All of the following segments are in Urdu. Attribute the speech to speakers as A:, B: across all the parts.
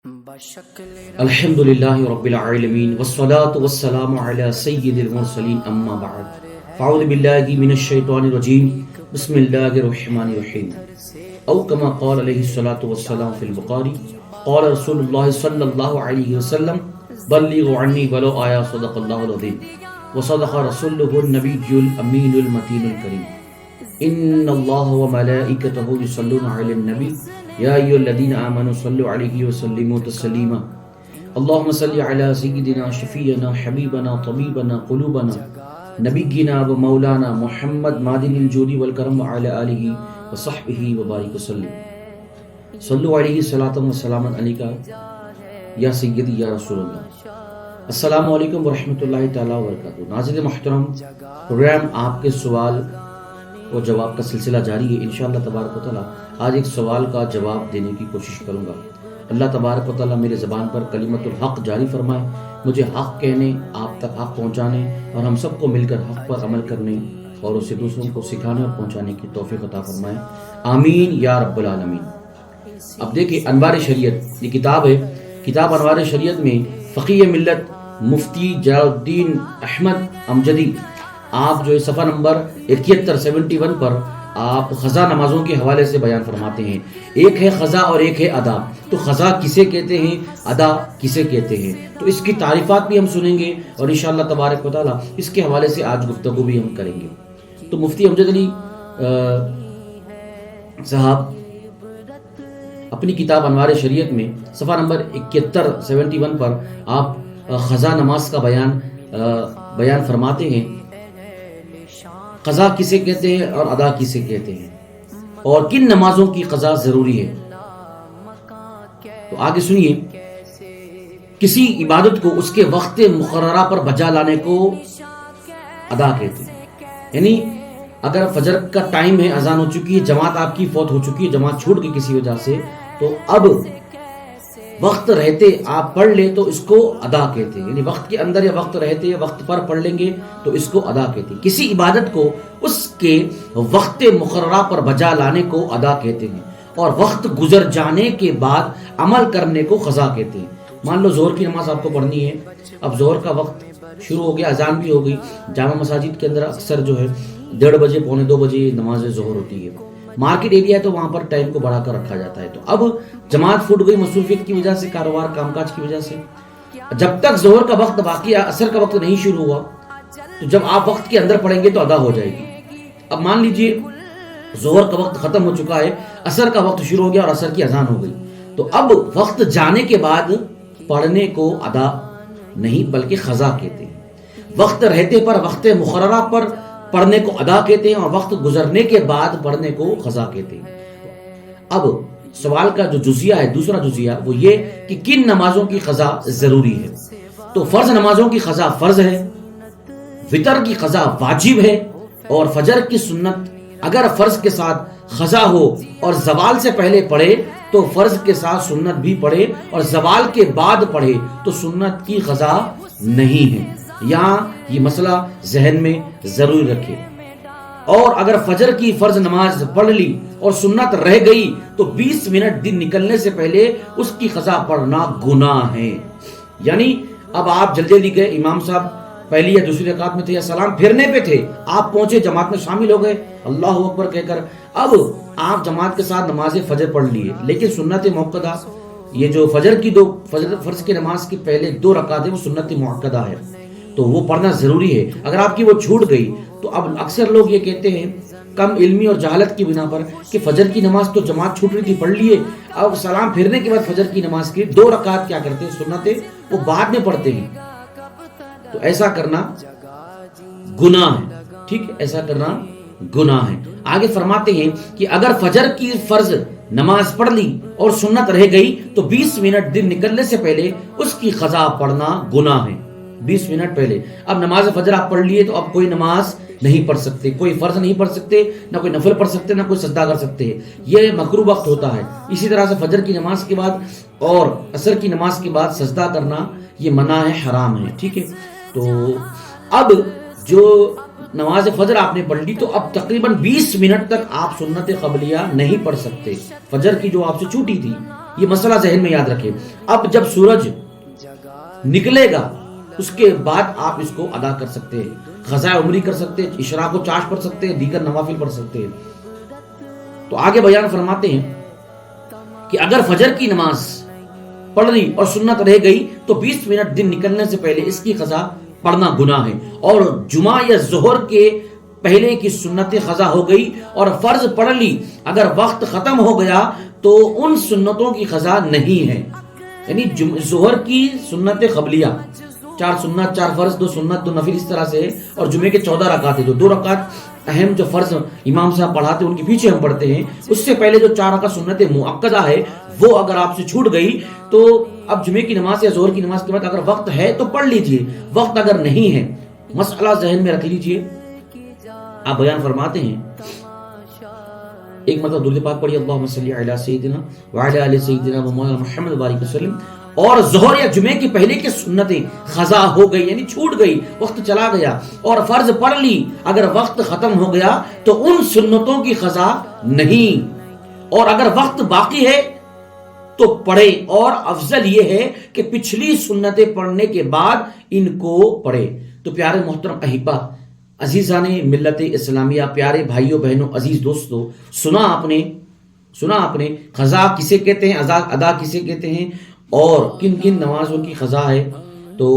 A: الحمد للہ رب العالمین والصلاة والسلام علی سید المرسلین اما بعد فاعوذ باللہ من الشیطان الرجیم بسم اللہ الرحمن الرحیم او کما قال علیہ الصلاة والسلام فی البخاری قال رسول اللہ صلی اللہ علیہ وسلم بلغوا عنی ولو آیا صدق اللہ العظیم وصدق رسولہ النبی الامین المتین الکریم ان اللہ وملائکتہ یصلون علی النبی یا ایھا الذین آمنوا صلوا علیہ وسلموا تسلیما اللهم صل علی سیدنا شفیعنا حبیبنا طبیبنا قلوبنا نبینا و مولانا محمد معدن الجود والکرم وعلی آلہ وصحبہ وبارک وسلم صلوا علیہ صلاۃ و سلام علیک یا سیدی یا رسول اللہ۔ السلام علیکم ورحمۃ اللہ تعالی وبرکاتہ۔ ناظرین محترم، پروگرام آپ کے سوال و جواب کا سلسلہ جاری ہے۔ انشاءاللہ تبارک و تعالیٰ آج ایک سوال کا جواب دینے کی کوشش کروں گا۔ اللہ تبارک و تعالیٰ میرے زبان پر کلمت الحق جاری فرمائے، مجھے حق کہنے، آپ تک حق پہنچانے اور ہم سب کو مل کر حق پر عمل کرنے اور اسے دوسروں کو سکھانے اور پہنچانے کی توفیق عطا فرمائے، آمین یا رب العالمین۔ اب دیکھیں، انوار شریعت یہ کتاب ہے۔ کتاب انوار شریعت میں فقیہ ملت مفتی جلال الدین احمد امجدی آپ جو صفحہ نمبر 71 پر آپ قضا نمازوں کے حوالے سے بیان فرماتے ہیں۔ ایک ہے قضا اور ایک ہے ادا۔ تو قضا کسے کہتے ہیں، ادا کسے کہتے ہیں، تو اس کی تعریفات بھی ہم سنیں گے اور انشاءاللہ تبارک و تعالیٰ اس کے حوالے سے آج گفتگو بھی ہم کریں گے۔ تو مفتی امجد علی صاحب اپنی کتاب انوار شریعت میں صفحہ نمبر 71 پر آپ قضا نماز کا بیان فرماتے ہیں۔ قضا کسے کہتے ہیں اور ادا کسے کہتے ہیں اور کن نمازوں کی قضا ضروری ہے، تو آگے سنیے۔ کسی عبادت کو اس کے وقت مقررہ پر بجا لانے کو ادا کہتے ہیں۔ یعنی اگر فجر کا ٹائم ہے، اذان ہو چکی ہے، جماعت آپ کی فوت ہو چکی ہے، جماعت چھوٹ گئی کسی وجہ سے، تو اب وقت رہتے آپ پڑھ لیں تو اس کو ادا کہتے ہیں۔ یعنی وقت کے اندر یا وقت رہتے یا وقت پر پڑھ لیں گے تو اس کو ادا کہتے ہیں۔ کسی عبادت کو اس کے وقت مقررہ پر بجا لانے کو ادا کہتے ہیں اور وقت گزر جانے کے بعد عمل کرنے کو قضا کہتے ہیں۔ مان لو ظہر کی نماز آپ کو پڑھنی ہے، اب ظہر کا وقت شروع ہو گیا، اذان بھی ہو گئی، جامع مساجد کے اندر اکثر جو ہے 1:30 بجے 1:45 بجے نماز ظہر ہوتی ہے۔ مارکیٹ ایریا ہے تو وہاں پر ٹائم کو بڑھا کر رکھا جاتا ہے۔ تو اب جماعت پھوٹ گئی مصروفیت کی وجہ سے، کاروبار کام کاج کی وجہ سے، جب تک ظہر کا وقت باقی ہے، عصر کا وقت نہیں شروع ہوا، تو جب آپ وقت کے اندر پڑھیں گے تو ادا ہو جائے گی۔ اب مان لیجئے ظہر کا وقت ختم ہو چکا ہے، عصر کا وقت شروع ہو گیا اور عصر کی اذان ہو گئی، تو اب وقت جانے کے بعد پڑھنے کو ادا نہیں بلکہ قضا کہتے ہیں۔ وقت رہتے پر وقت مقررہ پر پڑھنے کو ادا کہتے ہیں اور وقت گزرنے کے بعد پڑھنے کو قضا کہتے ہیں۔ اب سوال کا جو جزیہ ہے، دوسرا جزیہ، وہ یہ کہ کن نمازوں کی قضا ضروری ہے۔ تو فرض نمازوں کی قضا فرض ہے، وتر کی قضا واجب ہے، اور فجر کی سنت اگر فرض کے ساتھ قضا ہو اور زوال سے پہلے پڑھے تو فرض کے ساتھ سنت بھی پڑھے، اور زوال کے بعد پڑھے تو سنت کی قضا نہیں ہے۔ یہاں یہ مسئلہ ذہن میں ضرور رکھے۔ اور اگر فجر کی فرض نماز پڑھ لی اور سنت رہ گئی تو 20 منٹ دن نکلنے سے پہلے اس کی قضا پڑھنا گناہ ہے۔ یعنی اب آپ جلدی جلدی گئے، امام صاحب پہلی یا دوسری رکعت میں تھے یا سلام پھرنے پہ تھے، آپ پہنچے، جماعت میں شامل ہو گئے اللہ اکبر کہہ کر، اب آپ جماعت کے ساتھ نماز فجر پڑھ لیے، لیکن سنت موقدہ، یہ جو فجر کی فرض کی نماز کی پہلے 2 رکعت ہے وہ سنت موقدہ ہے، تو وہ پڑھنا ضروری ہے۔ اگر آپ کی وہ چھوٹ گئی تو اب اکثر لوگ یہ کہتے ہیں کم علمی اور جہالت کی بنا پر کہ فجر کی نماز تو جماعت چھوٹ رہی تھی پڑھ لیے، اب سلام پھرنے کے بعد فجر کی نماز کی 2 رکعت کیا کرتے ہیں، سنتیں وہ بعد میں پڑھتے ہیں، تو ایسا کرنا گناہ ہے۔ ٹھیک ہے، ایسا کرنا گناہ ہے۔ آگے فرماتے ہیں کہ اگر فجر کی فرض نماز پڑھ لی اور سنت رہ گئی تو 20 منٹ دن نکلنے سے پہلے اس کی قضا پڑھنا گناہ ہے۔ 20 منٹ پہلے اب نماز فجر آپ پڑھ لیے تو اب کوئی نماز نہیں پڑھ سکتے، کوئی فرض نہیں پڑھ سکتے، نہ کوئی نفل پڑھ سکتے، نہ کوئی سجدہ کر سکتے ہیں، یہ مکروہ وقت ہوتا ہے۔ اسی طرح سے فجر کی نماز کے بعد اور عصر کی نماز کے بعد سجدہ کرنا یہ منع ہے، حرام ہے۔ ٹھیک ہے، تو اب جو نماز فجر آپ نے پڑھ لی تو اب تقریباً 20 منٹ تک آپ سنت قبلیہ نہیں پڑھ سکتے، فجر کی جو آپ سے چھوٹی تھی یہ مسئلہ ذہن میں یاد رکھیں. اب جب سورج نکلے گا اس کے بعد آپ اس کو ادا کر سکتے ہیں. قضاء عمری کر سکتے ہیں, اشراق و چاش پڑھ سکتے ہیں, دیگر نوافل پڑھ سکتے ہیں. تو آگے بیان فرماتے ہیں کہ اگر فجر کی نماز پڑھ لی اور سنت رہ گئی تو 20 منٹ دن نکلنے سے پہلے اس کی قضا پڑھنا گناہ ہے. اور جمعہ یا ظہر کے پہلے کی سنت قضا ہو گئی اور فرض پڑھ لی, اگر وقت ختم ہو گیا تو ان سنتوں کی قضا نہیں ہے. یعنی ظہر کی سنت قبلیہ 4 سنت 4 فرض 2 سنت 2 نفل اس طرح سے, اور جمعے کے 14 رکعت ہے. 2 رکعت اہم جو فرض امام صاحب پڑھاتے ہیں ان کے پیچھے ہم پڑھتے ہیں. اس سے پہلے جو 4 رکعت سنت مؤکدہ ہے وہ اگر آپ سے چھوٹ گئی تو اب جمعے کی نماز یا ظہر کی نماز کے بعد اگر وقت ہے تو پڑھ لیجئے, وقت اگر نہیں ہے مسئلہ ذہن میں رکھ لیجئے. آپ بیان فرماتے ہیں ایک مطلب درود پاک پڑھیے اللہم صلی علی سیدنا وعلی آل سیدنا مولانا محمد بارک وسلم. اور ظہر یا جمعے کی پہلے کی سنتیں قضا ہو گئی یعنی چھوٹ گئی, وقت چلا گیا اور فرض پڑھ لی, اگر وقت ختم ہو گیا تو ان سنتوں کی قضا نہیں. اور اگر وقت باقی ہے تو پڑھے, اور افضل یہ ہے کہ پچھلی سنتیں پڑھنے کے بعد ان کو پڑھے. تو پیارے محترم احبہ, عزیزان ملت اسلامیہ, پیارے بھائیوں بہنوں, عزیز دوستو, سنا آپ نے قضا کسے کہتے ہیں, ادا کسے کہتے ہیں, اور کن کن نمازوں کی قضا ہے. تو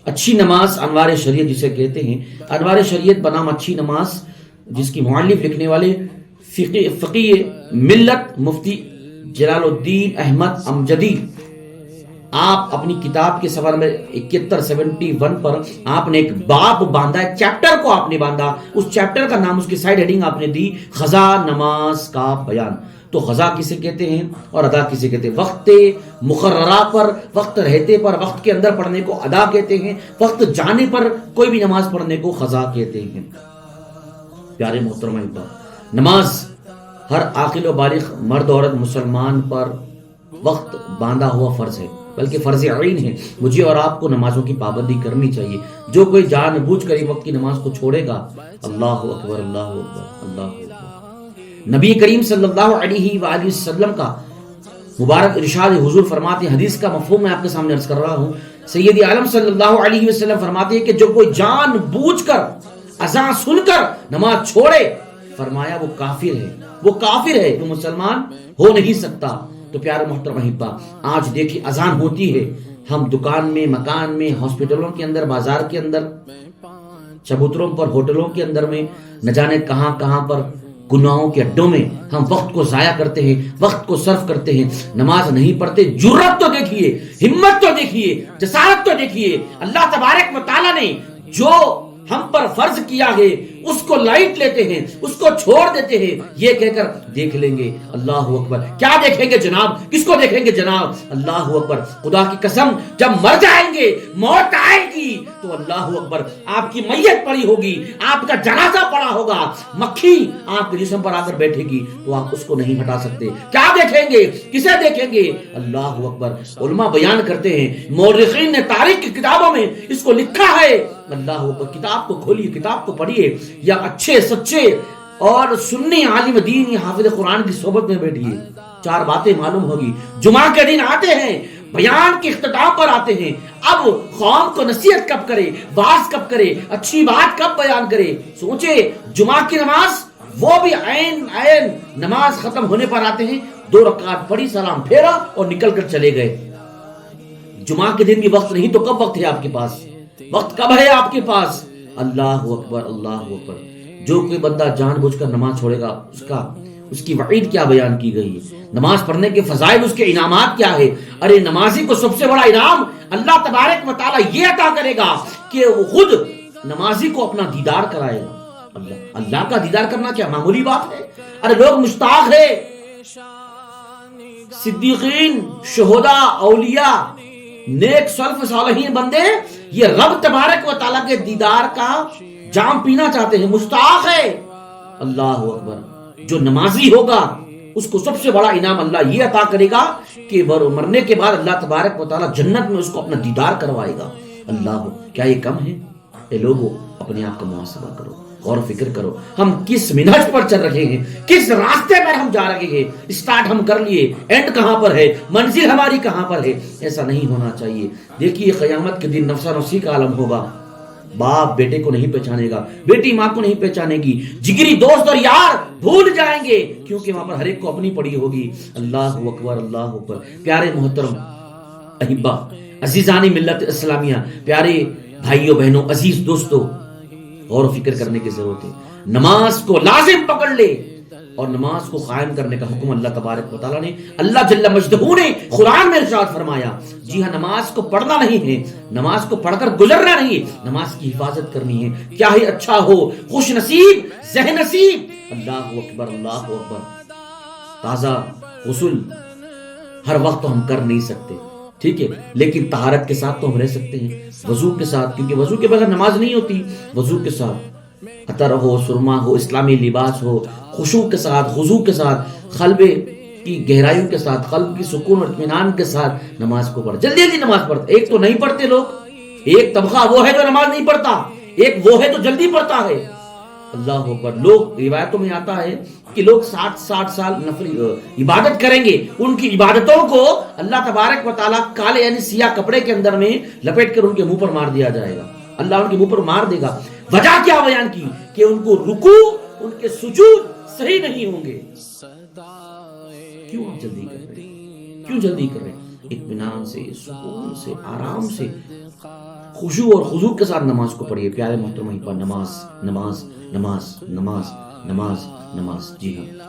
A: اچھی نماز انوار شریعت جسے کہتے ہیں, انوار شریعت بنام اچھی نماز, جس کی مؤلف لکھنے والے فقیہ ملت مفتی جلال الدین احمد امجدی, آپ اپنی کتاب کے صفحہ نمبر 7171 پر آپ نے ایک باب باندھا, ایک چیپٹر کو آپ نے باندھا. اس چیپٹر کا نام, اس کی سائیڈ ہیڈنگ آپ نے دی قضا نماز کا بیان. تو قضا کسے کہتے ہیں اور ادا کسے کہتے ہیں؟ وقت مقررہ پر, وقت رہتے پر, وقت کے اندر پڑھنے کو ادا کہتے ہیں, وقت جانے پر کوئی بھی نماز پڑھنے کو قضا کہتے ہیں. پیارے محترم, نماز ہر عاقل و بالغ مرد عورت مسلمان پر وقت باندھا ہوا فرض ہے, بلکہ فرض عین ہے. مجھے اور آپ کو نمازوں کی پابندی کرنی چاہیے. جو کوئی جان بوجھ کر ایک وقت کی نماز کو چھوڑے گا, اللہ اکبر اللہ اکبر اللہ اکبر. نبی کریم صلی اللہ علیہ وآلہ وسلم کا مبارک ارشاد حضور فرماتے ہیں, حدیث کا مفہوم میں آپ کے سامنے عرض کر رہا ہوں, سید عالم صلی اللہ علیہ وسلم فرماتے ہیں کہ جو کوئی جان بوجھ کر اذان سن کر نماز چھوڑے, فرمایا وہ کافر ہے, وہ کافر ہے, وہ مسلمان ہو نہیں سکتا. تو پیارے محترم احبہ, آج دیکھیں اذان ہوتی ہے, ہم دکان میں, مکان میں, ہاسپٹلوں کے اندر, بازار کے اندر, چبوتروں پر, ہوٹلوں کے اندر میں, نہ جانے کہاں کہاں پر, گناہوں کے اڈوں میں ہم وقت کو ضائع کرتے ہیں, وقت کو صرف کرتے ہیں, نماز نہیں پڑھتے. جرأت تو دیکھیے, ہمت تو دیکھیے, جسارت تو دیکھیے. اللہ تبارک و تعالیٰ نے جو ہم پر فرض کیا ہے اس کو لائٹ لیتے ہیں, اس کو چھوڑ دیتے ہیں, یہ کہہ کر دیکھ لیں گے. اللہ اکبر. کیا دیکھیں گے جناب, کس کو دیکھیں گے جناب؟ اللہ اکبر. خدا کی قسم, جب مر جائیں گے, موت آئے گی تو اللہ اکبر, آپ کی میت پڑی ہوگی, آپ کا جنازہ پڑا ہوگا, مکھی آپ کے جسم پر آ کر بیٹھے گی تو آپ اس کو نہیں ہٹا سکتے. کیا دیکھیں گے, کسے دیکھیں گے؟ اللہ اکبر. علماء بیان کرتے ہیں, مورخین نے تاریخ کی کتابوں میں اس کو لکھا ہے. اللہ اکبر. کتاب کو کھولیے, کتاب کو پڑھیے, یا اچھے سچے اور سنی عالم دین یا حافظ قرآن کی صحبت میں بیٹھیے, 4 باتیں معلوم ہوگی. جمعہ کے دن آتے ہیں, بیان کے اختتام پر آتے ہیں, اب قوم کو نصیحت کب کرے, واعظ کب کرے, اچھی بات کب بیان کرے. سوچے, جمعہ کی نماز, وہ بھی عین نماز ختم ہونے پر آتے ہیں, 2 رکعت پڑھی, سلام پھیرا اور نکل کر چلے گئے. جمعہ کے دن بھی وقت نہیں تو کب وقت ہے آپ کے پاس؟ وقت کب ہے آپ کے پاس؟ اللہ اکبر اللہ اکبر. جو کوئی بندہ جان بوجھ کر نماز چھوڑے گا, اس کی وعید کیا بیان کی گئی ہے, نماز پڑھنے کے فضائل, اس کے انعامات کیا ہے. ارے نمازی کو سب سے بڑا انعام اللہ تبارک و تعالیٰ یہ عطا کرے گا کہ وہ خود نمازی کو اپنا دیدار کرائے گا. اللہ کا دیدار کرنا کیا معمولی بات ہے؟ ارے لوگ مشتاق ہے, صدیقین, شہداء, اولیاء, نیک سلف صالحین بندے, یہ رب تبارک و تعالیٰ کے دیدار کا جام پینا چاہتے ہیں, مشتاق ہے. اللہ اکبر. جو نمازی ہوگا اس کو سب سے بڑا انعام اللہ یہ عطا کرے گا کہ مرنے کے بعد اللہ تبارک و تعالیٰ جنت میں اس کو اپنا دیدار کروائے گا. اللہ, کیا یہ کم ہے؟ اے لوگو, اپنے آپ کا محاسبہ کرو. غور و فکر کرو ہم کس منہج پر چل رہے ہیں, کس راستے پر ہم جا رہے ہیں. اسٹارٹ ہم کر لیے, اینڈ کہاں پر ہے, منزل ہماری کہاں پر ہے. ایسا نہیں ہونا چاہیے. دیکھیے قیامت کے دن نفسا نفسی کا عالم ہوگا. باپ بیٹے کو نہیں پہچانے گا, بیٹی ماں کو نہیں پہچانے گی, جگری دوست اور یار بھول جائیں گے, کیونکہ وہاں پر ہر ایک کو اپنی پڑی ہوگی. اللہ اکبر, اللہ اکبر. پیارے محترم احبا, عزیزان ملت اسلامیہ, پیارے بھائیوں بہنوں, عزیز دوستو, غور و فکر کرنے کی ضرورت ہے. نماز کو لازم پکڑ لے, اور نماز کو قائم کرنے کا حکم اللہ تبارک و تعالیٰ نے, اللہ جل مجدہ نے قرآن میں ارشاد فرمایا. جی ہاں, نماز کو پڑھنا نہیں ہے, نماز کو پڑھ کر گزرنا نہیں, نماز کی حفاظت کرنی ہے. کیا ہی اچھا ہو, خوش نصیب, ذہن نصیب. اللہ اکبر, اللہ اکبر. تازہ غسل ہر وقت تو ہم کر نہیں سکتے, ٹھیک ہے, لیکن طہارت کے ساتھ تو ہم رہ سکتے ہیں, وضو کے ساتھ, کیونکہ وضو کے بغیر نماز نہیں ہوتی. وضو کے ساتھ عطر ہو, سرما ہو, اسلامی لباس ہو, خشوع کے ساتھ, خضوع کے ساتھ, قلب کی گہرائیوں کے ساتھ, قلب کی سکون اور اطمینان کے ساتھ نماز کو پڑھ. جلدی جلدی نماز پڑھتے. ایک تو نہیں پڑھتے لوگ, ایک طبقہ وہ ہے جو نماز نہیں پڑھتا, ایک وہ ہے جو جلدی پڑھتا ہے. اللہ اکبر. لوگ روایتوں میں آتا ہے کہ لوگ 60 سال نفل عبادت کریں گے, ان کی عبادتوں کو اللہ تبارک و تعالیٰ کالے یعنی سیاہ کپڑے کے اندر میں لپیٹ کر ان کے منہ پر مار دیا جائے گا. اللہ ان کے منہ پر مار دے گا. وجہ کیا بیان کی کہ ان کو رکوع, ان کے سجود صحیح نہیں ہوں گے. کیوں آپ جلدی کر رہے ہیں, کیوں جلدی کر رہے ہیں؟ اطمینان سے, سکون سے, آرام سے, خشوع اور خضوع کے ساتھ نماز کو پڑھیے. پیارے محترم پر نماز نماز نماز نماز نماز نماز. جی ہاں,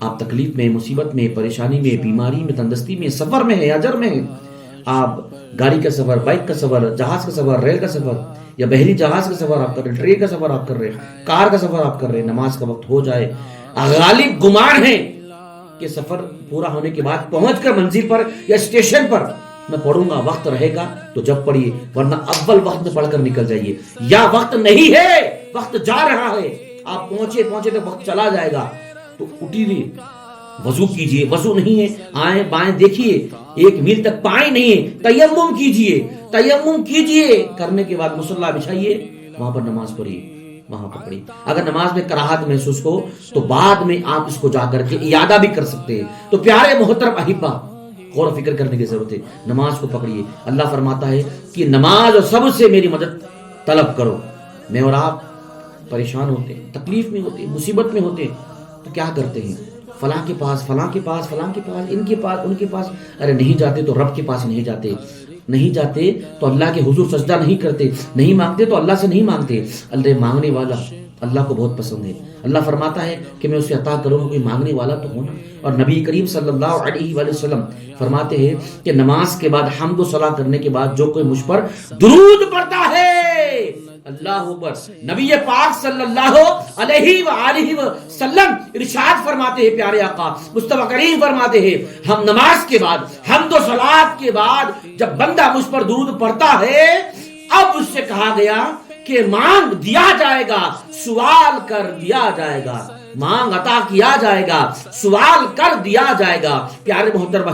A: آپ تکلیف میں, مصیبت میں, پریشانی میں, بیماری میں, تندرستی میں, سفر میں ہے, اجر میں ہے, آپ گاڑی کا سفر, بائک کا سفر, جہاز کا سفر, ریل کا سفر یا بحری جہاز کا سفر آپ کر رہے ہیں, ٹرین کا سفر آپ کر رہے ہیں, کار کا سفر آپ کر رہے ہیں, نماز کا وقت ہو جائے. غالب گمان ہے کہ سفر پورا ہونے کے بعد پہنچ کر منزل پر یا اسٹیشن پر میں پڑھوں گا, وقت رہے گا تو جب پڑھیے, ورنہ اول وقت میں پڑھ کر نکل جائیے. یا وقت نہیں ہے, وقت جا رہا ہے, آپ پہنچے تو وقت چلا جائے گا, تو اٹھیے, وضو کیجئے. وضو نہیں ہے, آئیں بائیں دیکھیے, 1 میل تک پائیں نہیں ہے, تیمم کیجئے, تیمم کیجئے. کرنے کے بعد مصلی بچھائیے, وہاں پر نماز پڑھیے, وہاں پر پڑھیے. اگر نماز میں کراہت محسوس ہو تو بعد میں آپ اس کو جا کر کے اعادہ بھی کر سکتے ہیں. تو پیارے محترم احبا, غور و فکر کرنے کی ضرورت ہے. نماز کو پکڑیے. اللہ فرماتا ہے کہ نماز اور سب سے میری مدد طلب کرو. میں اور آپ پریشان ہوتے ہیں, تکلیف میں ہوتے ہیں, مصیبت میں ہوتے ہیں, تو کیا کرتے ہیں؟ فلاں کے پاس, فلاں کے پاس, فلاں کے پاس, ان کے پاس, ان کے پاس. ارے نہیں جاتے تو رب کے پاس نہیں جاتے, نہیں جاتے تو اللہ کے حضور سجدہ نہیں کرتے, نہیں مانگتے تو اللہ سے نہیں مانگتے. اللہ مانگنے والا اللہ کو بہت پسند ہے. اللہ فرماتا ہے کہ میں اسے عطا کروں گا, کوئی مانگنے والا تو ہونا. اور نبی کریم صلی اللہ علیہ وآلہ وسلم فرماتے ہیں کہ نماز کے بعد حمد و ثنا کرنے کے بعد جو کوئی مجھ پر درود پڑھتا ہے, اللہ اکبر, نبی پاک صلی اللہ علیہ وآلہ وسلم ارشاد فرماتے ہیں, پیارے آقا مصطفیٰ کریم فرماتے ہیں, ہم نماز کے بعد, حمد و صلات کے بعد جب بندہ مجھ پر درود پڑھتا ہے, اب اس سے کہا گیا کہ مانگ دیا جائے گا, سوال کر دیا جائے گا, مانگ عطا کیا جائے گا, سوال کر دیا جائے گا. پیارے محترم